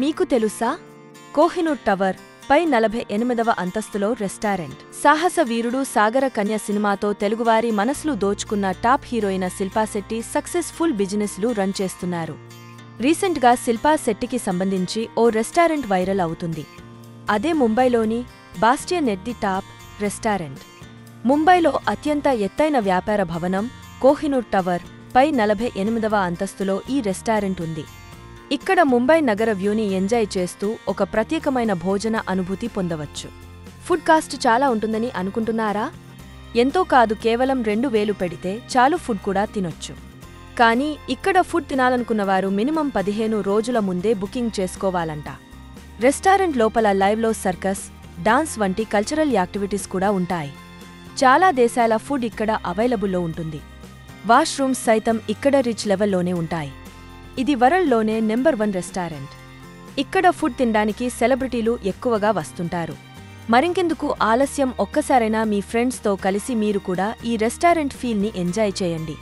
మీకు తెలుసా? కోహినూర్ టవర్ పై 48వ అంతస్తులో రెస్టారెంట్. సాహస వీరుడు సాగర కన్య సినిమాతో తెలుగువారి మనసులు దోచుకున్న top heroine Shilpa Shetty successful బిజినెస్లు రన్ చేస్తున్నారు. రీసెంట్గా శిల్పా శెట్టికి సంబంధించి ఓ రెస్టారెంట్ వైరల్ అవుతుంది. అదే ముంబైలోని Bastian at the top restaurant. ముంబైలో అత్యంత ఎత్తైన వ్యాపార భవనం కోహినూర్ టవర్ పై 48వ అంతస్తులో ఈ రెస్టారెంట్ ఉంది. ఇక్కడ ముంబై నగర వ్యూని ఎంజాయ్ చేస్తూ ఒక ప్రత్యేకమైన భోజన అనుభూతి పొందవచ్చు. ఫుడ్ కాస్ట్ చాలా ఉంటుందని అనుకుంటున్నారా? ఎంతో కాదు, కేవలం 2000 పెడితే చాలు ఫుడ్ కూడా తినొచ్చు. కానీ ఇక్కడ ఫుడ్ తినాలనుకున్నవారు మినిమం 15 రోజుల ముందే బుకింగ్ చేసుకోవాలంట. రెస్టారెంట్ లోపల లైవ్లో సర్కస్, డాన్స్ వంటి కల్చరల్ యాక్టివిటీస్ కూడా ఉంటాయి. చాలా దేశాల ఫుడ్ ఇక్కడ అవైలబుల్లో ఉంటుంది. వాష్రూమ్స్ సైతం ఇక్కడ రిచ్ లెవెల్లోనే ఉంటాయి. ఇది వరల్డ్లోనే నెంబర్ 1 రెస్టారెంట్. ఇక్కడ ఫుడ్ తినడానికి సెలబ్రిటీలు ఎక్కువగా వస్తుంటారు. మరింకెందుకు ఆలస్యం, ఒక్కసారైనా మీ ఫ్రెండ్స్తో కలిసి మీరు కూడా ఈ రెస్టారెంట్ ఫీల్ని ఎంజాయ్ చేయండి.